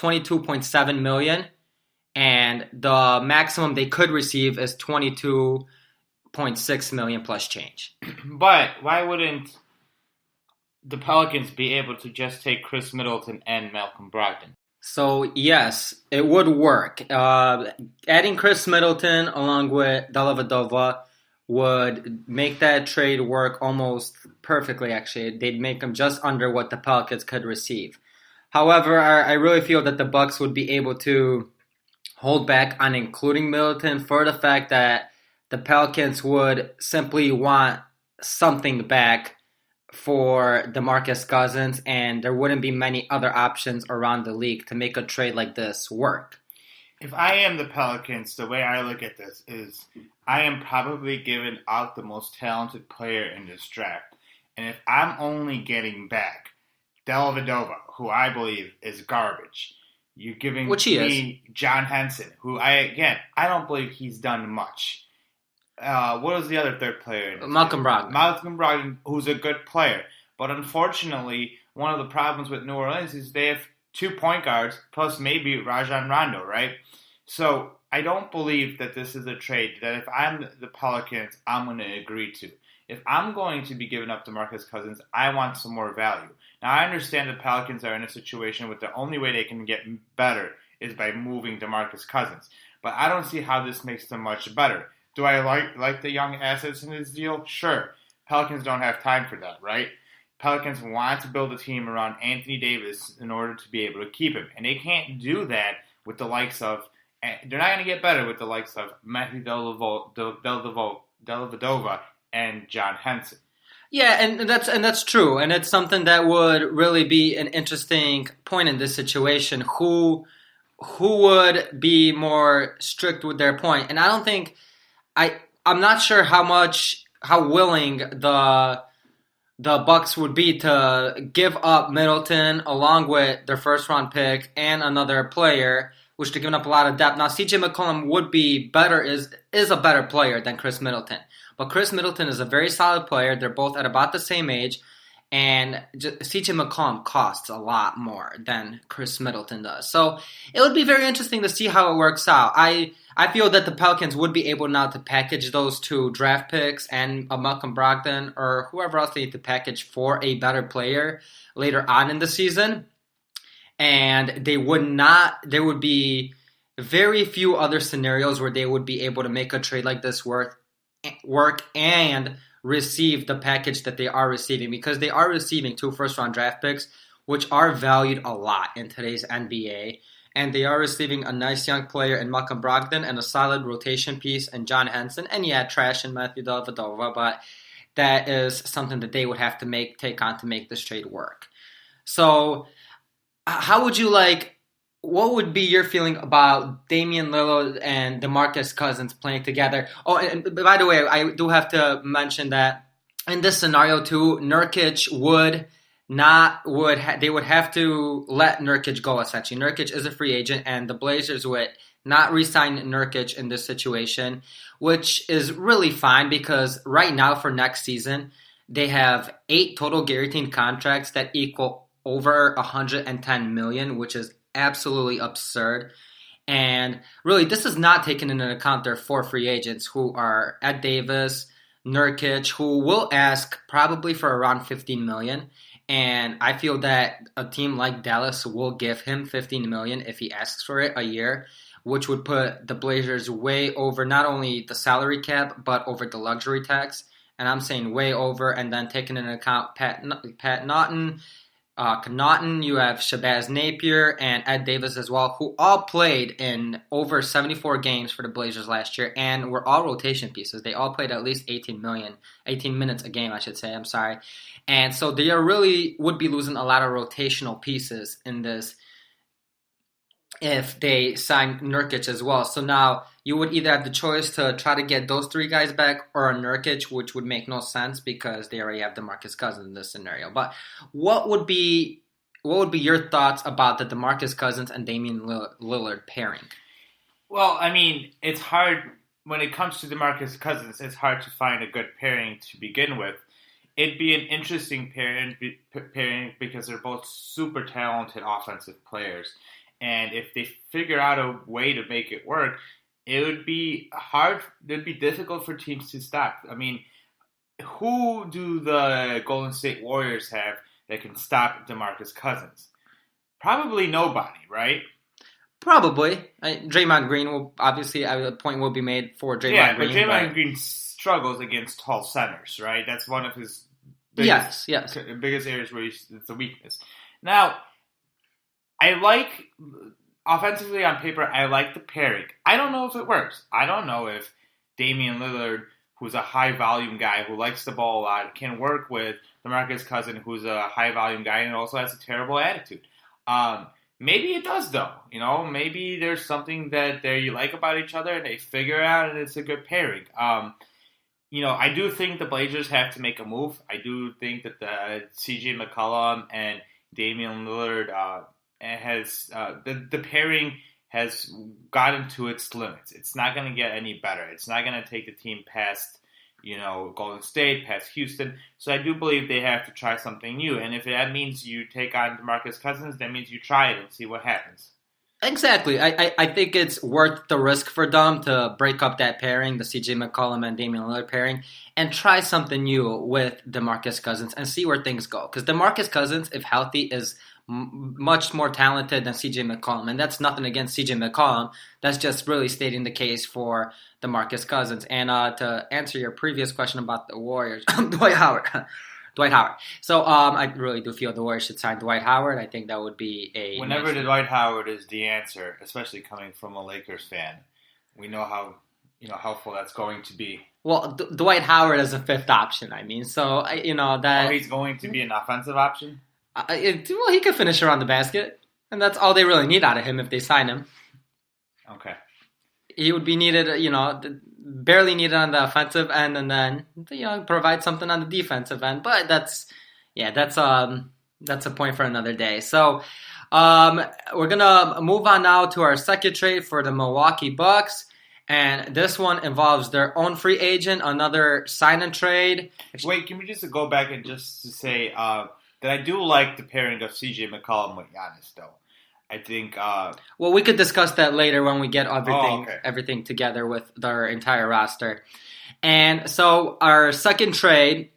$22.7 million, and the maximum they could receive is $22.6 million plus change. But why wouldn't the Pelicans be able to just take Chris Middleton and Malcolm Brogdon? So, yes, it would work. Adding Chris Middleton along with Dellavedova would make that trade work almost perfectly, actually. They'd make them just under what the Pelicans could receive. However, I really feel that the Bucks would be able to hold back on including Middleton for the fact that the Pelicans would simply want something back for DeMarcus Cousins, and there wouldn't be many other options around the league to make a trade like this work. If I am the Pelicans, the way I look at this is I am probably giving out the most talented player in this draft. And if I'm only getting back Dellavedova, who I believe is garbage, you're giving me John Henson, who I don't believe he's done much. What was the other third player? Malcolm Brogdon. Malcolm Brogdon, who's a good player. But unfortunately, one of the problems with New Orleans is they have 2 point guards, plus maybe Rajon Rondo, right? So I don't believe that this is a trade that if I'm the Pelicans, I'm going to agree to. If I'm going to be giving up DeMarcus Cousins, I want some more value. Now, I understand the Pelicans are in a situation where the only way they can get better is by moving DeMarcus Cousins. But I don't see how this makes them much better. Do I like the young assets in this deal? Sure. Pelicans don't have time for that, right? Pelicans want to build a team around Anthony Davis in order to be able to keep him. And they can't do that with the likes of – they're not going to get better with the likes of Matthew Dellavedova and John Henson. Yeah, and that's true. And it's something that would really be an interesting point in this situation. Who would be more strict with their point? And I don't think – I'm not sure how willing the Bucks would be to give up Middleton along with their first round pick and another player, which they're giving up a lot of depth. Now, CJ McCollum would be better, is a better player than Chris Middleton. But Chris Middleton is a very solid player. They're both at about the same age. And CJ McCollum costs a lot more than Chris Middleton does. So it would be very interesting to see how it works out. I feel that the Pelicans would be able now to package those 2 draft picks and a Malcolm Brogdon or whoever else they need to package for a better player later on in the season. And there would be very few other scenarios where they would be able to make a trade like this work and receive the package that they are receiving, because they are receiving 2 first-round draft picks, which are valued a lot in today's NBA. And they are receiving a nice young player in Malcolm Brogdon and a solid rotation piece in John Henson. And trash in Matthew Dellavedova, but that is something that they would have to take on to make this trade work. So how would you what would be your feeling about Damian Lillard and DeMarcus Cousins playing together? Oh, and by the way, I do have to mention that in this scenario too, Nurkic they would have to let Nurkic go, essentially. Nurkic is a free agent, and the Blazers would not re-sign Nurkic in this situation, which is really fine because right now for next season, they have 8 total guaranteed contracts that equal over $110 million, which is absolutely absurd. And really, this is not taking into account their 4 free agents who are Ed Davis, Nurkic, who will ask probably for around $15 million. And I feel that a team like Dallas will give him $15 million if he asks for it a year, which would put the Blazers way over not only the salary cap, but over the luxury tax. And I'm saying way over, and then taking into account Pat Naughton, Connaughton, you have Shabazz Napier, and Ed Davis as well, who all played in over 74 games for the Blazers last year, and were all rotation pieces. They all played at least 18 minutes a game, I should say. I'm sorry. And so they really would be losing a lot of rotational pieces in this if they sign Nurkic as well. So now you would either have the choice to try to get those 3 guys back or a Nurkic, which would make no sense because they already have DeMarcus Cousins in this scenario. But what would be your thoughts about the DeMarcus Cousins and Damian Lillard pairing? Well, I mean, it's hard when it comes to DeMarcus Cousins. It's hard to find a good pairing to begin with. It'd be an interesting pairing because they're both super talented offensive players. And if they figure out a way to make it work, it would be hard. It would be difficult for teams to stop. I mean, who do the Golden State Warriors have that can stop DeMarcus Cousins? Probably nobody, right? Probably. Draymond Green will obviously a point will be made for Draymond Green. But Draymond Green struggles against tall centers, right? That's one of his biggest areas where it's a weakness. Now, I like offensively on paper. I like the pairing. I don't know if it works. I don't know if Damian Lillard, who's a high volume guy who likes the ball a lot, can work with DeMarcus Cousins, who's a high volume guy and also has a terrible attitude. Maybe it does, though. Maybe there's something that you like about each other and they figure it out and it's a good pairing. I do think the Blazers have to make a move. I do think that the CJ McCollum and Damian Lillard the pairing has gotten to its limits. It's not going to get any better. It's not going to take the team past, Golden State, past Houston. So I do believe they have to try something new. And if that means you take on DeMarcus Cousins, that means you try it and see what happens. Exactly. I think it's worth the risk for them to break up that pairing, the CJ McCollum and Damian Lillard pairing, and try something new with DeMarcus Cousins and see where things go. Because DeMarcus Cousins, if healthy, is much more talented than CJ McCollum. And that's nothing against CJ McCollum. That's just really stating the case for DeMarcus Cousins. And to answer your previous question about the Warriors, Dwight Howard. So I really do feel the Warriors should sign Dwight Howard. I think that would be Whenever Dwight Howard is the answer, especially coming from a Lakers fan, we know how helpful that's going to be. Well, Dwight Howard is a fifth option. I mean, so that he's going to be an offensive option. He could finish around the basket, and that's all they really need out of him if they sign him. Okay. He would be needed, barely needed on the offensive end, and then provide something on the defensive end. But that's a point for another day. So we're gonna move on now to our second trade for the Milwaukee Bucks, and this one involves their own free agent, another sign and trade. Wait, can we just go back and just say that I do like the pairing of CJ McCollum with Giannis, though. I think. Well, we could discuss that later when we get everything together with our entire roster. And so our second trade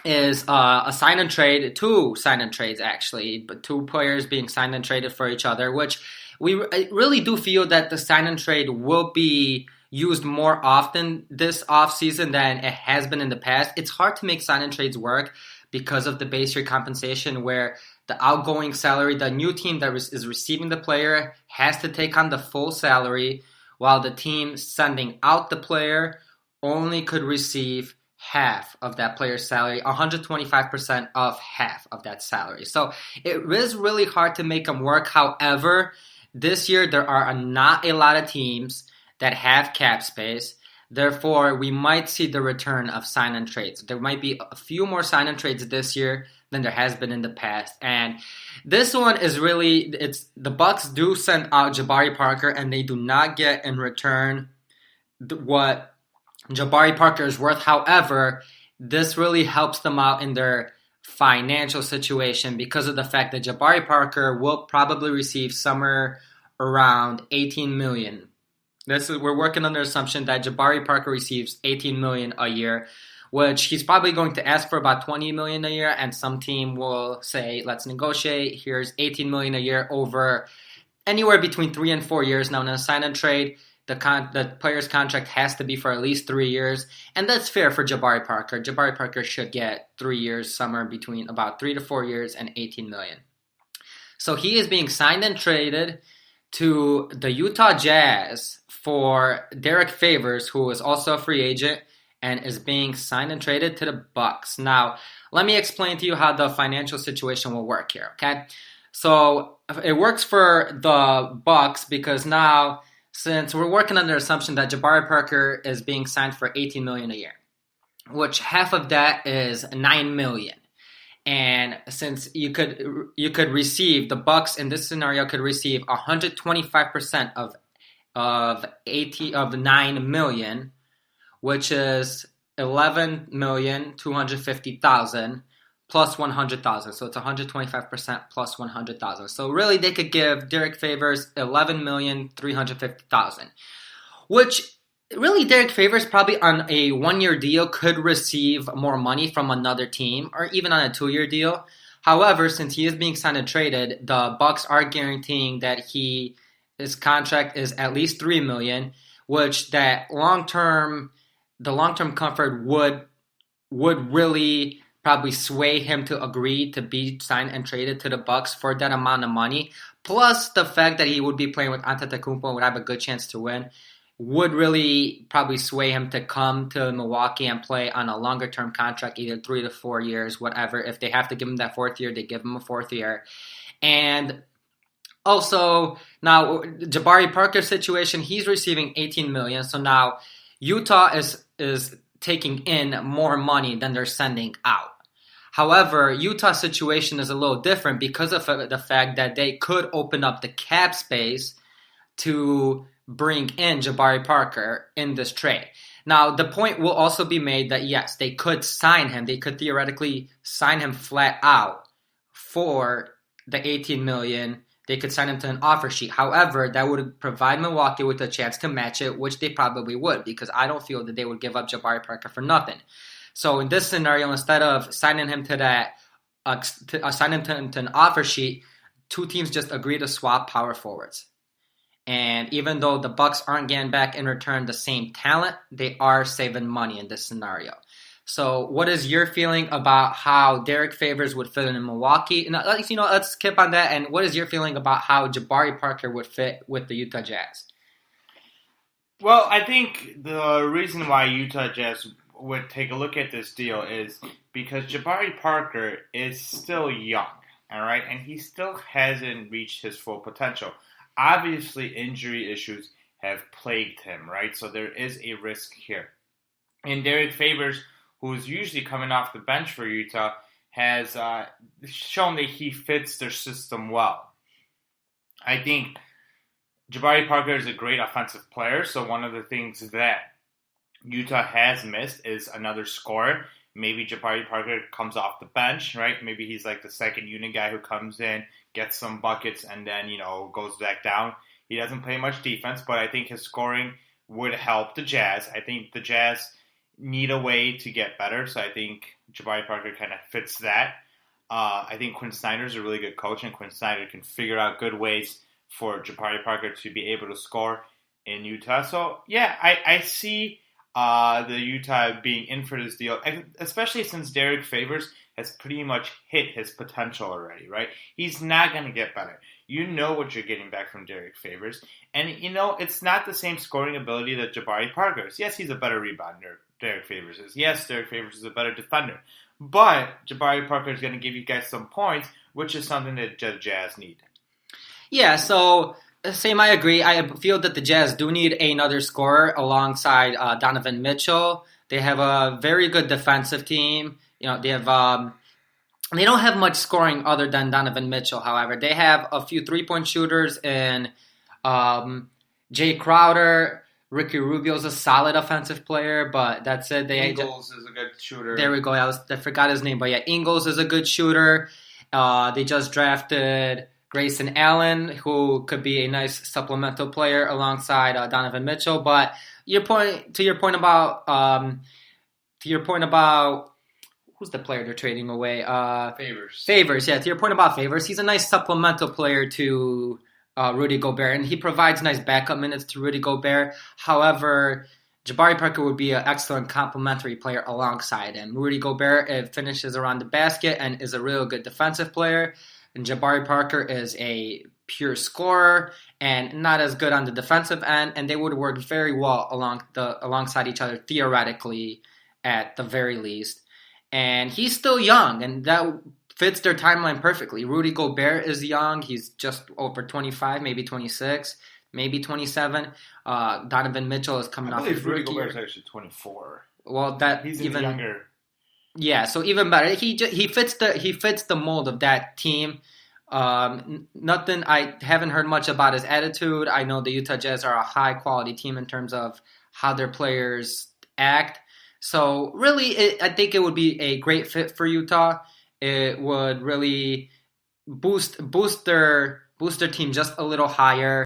is a sign and trade, two sign and trades actually, but two players being signed and traded for each other, which I really do feel that the sign and trade will be used more often this offseason than it has been in the past. It's hard to make sign and trades work because of the base year compensation where the outgoing salary, the new team that is receiving the player has to take on the full salary, while the team sending out the player only could receive half of that player's salary, 125% of half of that salary. So it is really hard to make them work. However, this year there are not a lot of teams that have cap space. Therefore, we might see the return of sign and trades. There might be a few more sign and trades this year than there has been in the past. And this one is really, the Bucks do send out Jabari Parker, and they do not get in return what Jabari Parker is worth. However, this really helps them out in their financial situation because of the fact that Jabari Parker will probably receive somewhere around $18 million. We're working on the assumption that Jabari Parker receives $18 million a year, which he's probably going to ask for about $20 million a year, and some team will say, let's negotiate. Here's $18 million a year over anywhere between 3 and 4 years. Now, in a sign and trade, the player's contract has to be for at least 3 years, and that's fair for Jabari Parker. Jabari Parker should get 3 years, somewhere between about 3 to 4 years and $18 million. So he is being signed and traded to the Utah Jazz for Derek Favors, who is also a free agent and is being signed and traded to the Bucks. Now, let me explain to you how the financial situation will work here, okay? So it works for the Bucks because now, since we're working on the assumption that Jabari Parker is being signed for $18 million a year, which half of that is $9 million. And since you could receive, the Bucks in this scenario could receive 125% of $9 million, which is $11,250,000 plus 100,000. So it's 125% plus 100,000. So really they could give Derek Favors 11,350,000, which really Derek Favors probably on a 1-year deal could receive more money from another team or even on a 2-year deal. However, since he is being signed and traded, the Bucks are guaranteeing that his contract is at least $3 million, which the long-term comfort would really probably sway him to agree to be signed and traded to the Bucks for that amount of money. Plus the fact that he would be playing with Antetokounmpo and would have a good chance to win would really probably sway him to come to Milwaukee and play on a longer term contract, either 3 to 4 years, whatever. If they have to give him that 4th year, they give him a 4th year. And also, now Jabari Parker's situation, he's receiving $18 million. So now Utah is taking in more money than they're sending out. However, Utah's situation is a little different because of the fact that they could open up the cap space to bring in Jabari Parker in this trade. Now, the point will also be made that, yes, they could sign him. They could theoretically sign him flat out for the $18 million. They could sign him to an offer sheet. However, that would provide Milwaukee with a chance to match it, which they probably would, because I don't feel that they would give up Jabari Parker for nothing. So in this scenario, instead of signing him to an offer sheet, two teams just agree to swap power forwards. And even though the Bucks aren't getting back in return the same talent, they are saving money in this scenario. So what is your feeling about how Derek Favors would fit in Milwaukee? And let's skip on that. And what is your feeling about how Jabari Parker would fit with the Utah Jazz? Well, I think the reason why Utah Jazz would take a look at this deal is because Jabari Parker is still young, all right? And he still hasn't reached his full potential. Obviously, injury issues have plagued him, right? So there is a risk here. And Derek Favors, who is usually coming off the bench for Utah, has shown that he fits their system well. I think Jabari Parker is a great offensive player, so one of the things that Utah has missed is another scorer. Maybe Jabari Parker comes off the bench, right? Maybe he's like the second unit guy who comes in, gets some buckets, and then, goes back down. He doesn't play much defense, but I think his scoring would help the Jazz. I think the Jazz need a way to get better, so I think Jabari Parker kind of fits that. I think Quinn Snyder's a really good coach, and Quinn Snyder can figure out good ways for Jabari Parker to be able to score in Utah. So, yeah, I see the Utah being in for this deal, especially since Derek Favors has pretty much hit his potential already, right? He's not going to get better. You know what you're getting back from Derek Favors. And, it's not the same scoring ability that Jabari Parker is. Yes, he's a better rebounder, Derek Favors is. Yes, Derek Favors is a better defender. But Jabari Parker is going to give you guys some points, which is something that Jazz need. Yeah, so same, I agree. I feel that the Jazz do need another scorer alongside Donovan Mitchell. They have a very good defensive team. They have they don't have much scoring other than Donovan Mitchell. However, they have a few 3-point shooters in Jay Crowder. Ricky Rubio's a solid offensive player, but that's it. Ingles is a good shooter. There we go. I forgot his name, but yeah, Ingles is a good shooter. They just drafted Grayson Allen, who could be a nice supplemental player alongside Donovan Mitchell. But to your point about who's the player they're trading away? Favors. Favors, yeah. To your point about Favors, he's a nice supplemental player to Rudy Gobert, and he provides nice backup minutes to Rudy Gobert. However, Jabari Parker would be an excellent complementary player alongside him. Rudy Gobert finishes around the basket and is a real good defensive player. And Jabari Parker is a pure scorer and not as good on the defensive end, and they would work very well alongside each other theoretically, at the very least. And he's still young, and that fits their timeline perfectly. Rudy Gobert is young; he's just over 25, maybe 26, maybe 27. Donovan Mitchell is coming off his Rudy rookie Gobert is year. actually 24. Well, He's even younger. Yeah, so even better. He fits the mold of that team. Nothing. I haven't heard much about his attitude. I know the Utah Jazz are a high quality team in terms of how their players act. So really, I think it would be a great fit for Utah. it would really boost their team just a little higher.